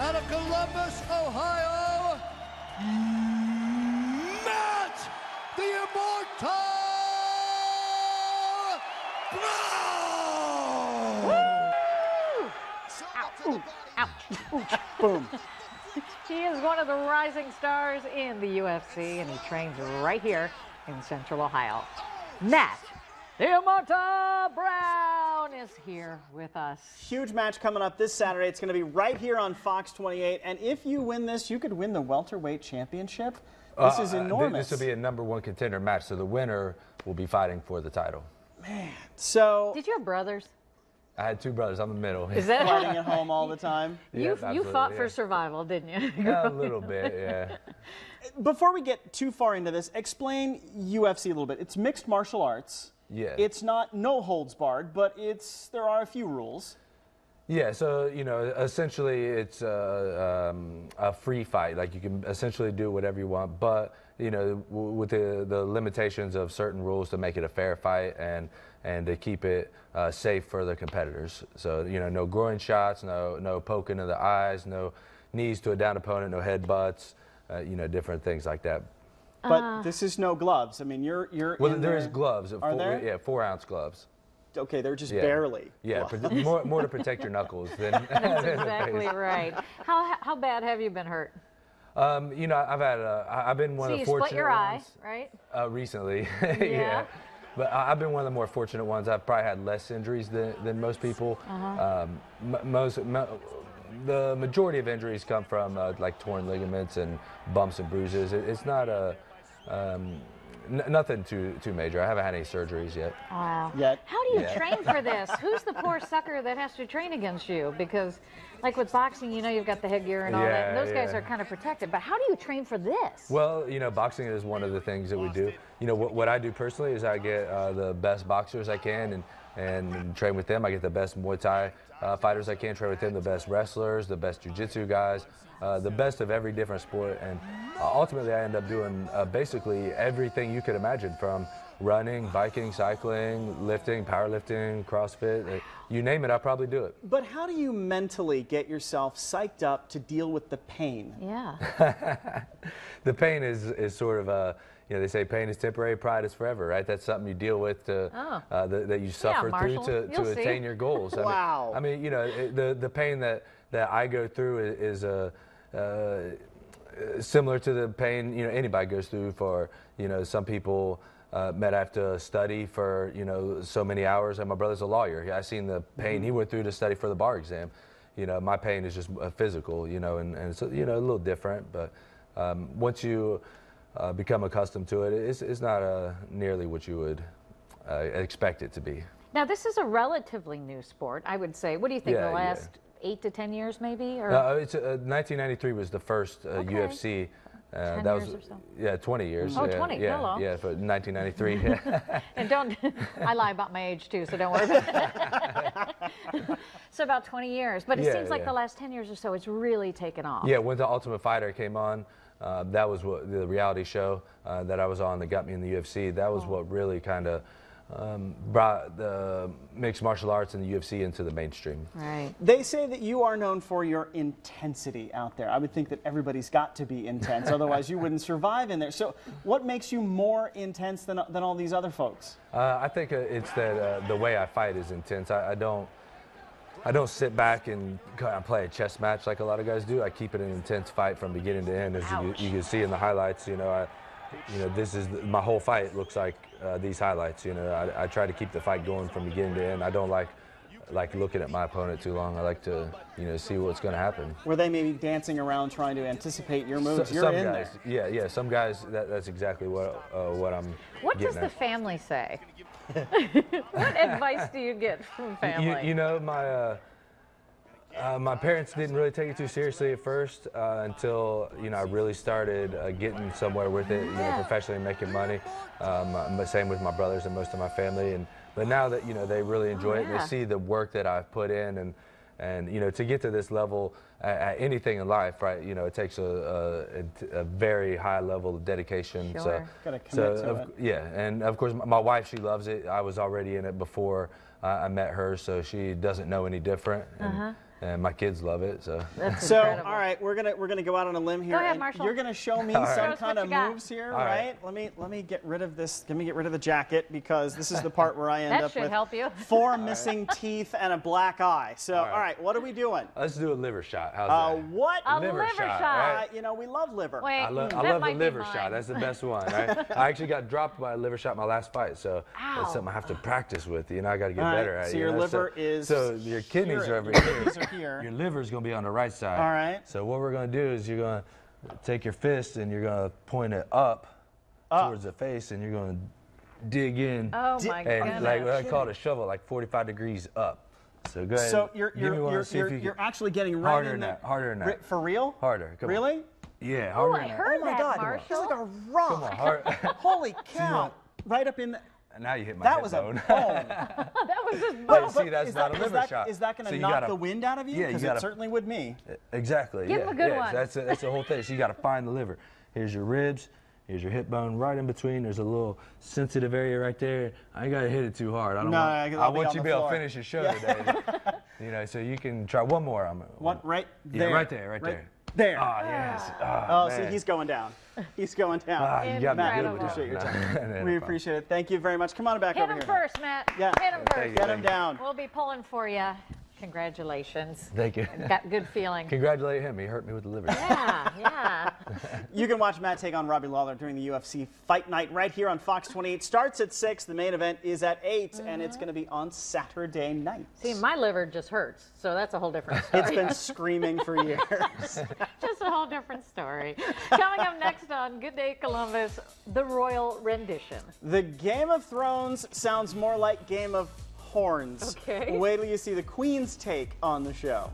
out of Columbus, Ohio, Matt the Immortal Brown! Ouch. Boom. He is one of the rising stars in the UFC, and he trains right here in Central Ohio. Matt the Immortal Brown is here with us. Huge match coming up this Saturday. It's going to be right here on Fox 28. And if you win this, you could win the welterweight championship. This is enormous. This will be a #1 contender match, so the winner will be fighting for the title. Man, so... Did you have brothers? I had 2 brothers. I'm the middle. Is that fighting at home all the time? You fought for survival, didn't you? Yeah, a little bit, yeah. Before we get too far into this, explain UFC a little bit. It's mixed martial arts. Yeah. It's not no holds barred, but there are a few rules. Yeah, so, you know, essentially it's a free fight. Like, you can essentially do whatever you want, but, you know, with the limitations of certain rules to make it a fair fight and to keep it safe for the competitors. So, you know, no groin shots, no poking in the eyes, no knees to a down opponent, no headbutts, you know, different things like that. But this is no gloves. I mean, you're well, in there is gloves. Are there? Yeah, 4-ounce gloves. Okay, they're just barely. Yeah, more to protect your knuckles than. That's exactly right. How bad have you been hurt? You know, I've been one of the fortunate ones. So you split your eye, right? Recently, yeah. But I've been one of the more fortunate ones. I've probably had less injuries than most people. The majority of injuries come from like torn ligaments and bumps and bruises. It's not nothing too major. I haven't had any surgeries yet. Wow. Yet. How do you train for this? Who's the poor sucker that has to train against you? Because, like with boxing, you know, you've got the headgear and all that. And those guys are kind of protected. But how do you train for this? Well, you know, boxing is one of the things that we do. You know, what I do personally is I get the best boxers I can and train with them. I get the best Muay Thai fighters I can, train with them, the best wrestlers, the best jiu-jitsu guys, the best of every different sport. And ultimately, I end up doing basically everything you could imagine, from running, biking, cycling, lifting, powerlifting, CrossFit. You name it, I'll probably do it. But how do you mentally get yourself psyched up to deal with the pain? Yeah. The pain is sort of a, you know, they say pain is temporary, pride is forever, right? That's something you deal with that you suffer through to attain your goals. Wow. I mean, you know, the pain that I go through is similar to the pain, you know, anybody goes through. For, you know, some people might have to study for, you know, so many hours. And my brother's a lawyer. I've seen the pain he went through to study for the bar exam. You know, my pain is just physical, you know, and so, you know, a little different. But once you become accustomed to it, it's not nearly what you would expect it to be. Now, this is a relatively new sport, I would say. What do you think, the last 8 to 10 years, maybe? Or? 1993 was the first UFC. 10 that years was, or so. Yeah, 20 years. Oh, 20, hello. Yeah, for 1993. And I lie about my age too, so don't worry about it. So about 20 years. But it seems like the last 10 years or so, it's really taken off. Yeah, when The Ultimate Fighter came on, that was what the reality show that I was on that got me in the UFC. That was what really kind of brought the mixed martial arts and the UFC into the mainstream. Right. They say that you are known for your intensity out there. I would think that everybody's got to be intense, otherwise you wouldn't survive in there. So what makes you more intense than all these other folks? I think it's that the way I fight is intense. I don't sit back and kind of play a chess match like a lot of guys do. I keep it an intense fight from beginning to end. As you can see in the highlights, you know, this is my whole fight looks like these highlights. You know, I try to keep the fight going from beginning to end. I don't like looking at my opponent too long. I like to, you know, see what's going to happen. Were they maybe dancing around trying to anticipate your moves? You're in guys, there. Yeah. Some guys, that's exactly what I'm. What does the family say? What advice do you get from family? You know, my parents didn't really take it too seriously at first until, you know, I really started getting somewhere with it, you know, professionally making money. Same with my brothers and most of my family. But now that, you know, they really enjoy it, they see the work that I've put in, and you know, to get to this level at anything in life, right? You know, it takes a very high level of dedication. Sure. So, gotta commit to it. Yeah, and of course my wife, she loves it. I was already in it before I met her, so she doesn't know any different. and my kids love it. So So, incredible. all right, we're gonna go out on a limb here. Go ahead, and Marshall. You're gonna show me Show some us kind what of you got. moves here, All right? right. Let me get rid of this. Let me get rid of the jacket because this is the part where I end That up should with help you. 4 missing teeth and a black eye. So, right. all right, what are we doing? let's do a liver shot. How's that? What? A Liver liver shot, shot. right? You know, we love liver. Wait, I love that the might be liver mine. shot. That's the best one. Right? I actually got dropped by a liver shot my last fight, so Ow. that's something I have to practice with. You know, I got to get All right, better at. so you your know? liver is So your kidneys here. are over Your here. kidneys are here. Your liver's gonna be on the right side. All right. So what we're gonna do is you're gonna take your fist and you're gonna point it up towards the face, and you're gonna dig in. Oh my and goodness. like what I call it a shovel, like 45 degrees up. So go ahead. So give me one. See if you you're can- actually getting right harder in than there. that. Harder than that. For real? Harder. Come on. Really? Yeah, Oh, harder I than that. heard Oh my that, God! Marshall. It's like a rock. Come on, hard. Holy cow! Right up in the. Now you hit my That head was a bone. bone. That was just But boom. see, that's not a liver shot. Is that going So to you knock gotta- the wind out of you? Yeah, you Because it gotta- certainly would me. Exactly. Give yeah, him a good yeah. one. So that's the whole thing. So you got to find the liver. Here's your ribs. Here's your hip bone. Right in between, there's a little sensitive area right there. I ain't got to hit it too hard. I don't No, want. no, I I'll be want on you to the be able to floor. finish your show today. You know, so you can try one more. What? Right Yeah, there. right there. Right there. There. Ah, yes. Oh, see, man. he's going down. He's going down. Ah, you got me Matt, good we with appreciate your that. time. No We problem. appreciate it. Thank you very much. Come on back Hit over him here. first, Matt. Yeah. Hit him Thank first. you. Get him down. We'll be pulling for you. Congratulations. Thank you. Got good feeling. Congratulate him. He hurt me with the liver. Yeah, yeah. You can watch Matt take on Robbie Lawler during the UFC Fight Night right here on Fox 28. Starts at 6. The main event is at 8, and it's going to be on Saturday night. See, my liver just hurts, so that's a whole different story. It's been screaming for years. Just a whole different story. Coming up next on Good Day Columbus, the Royal Rendition. The Game of Thrones sounds more like Game of Horns. Okay. Wait till you see the Queen's take on the show.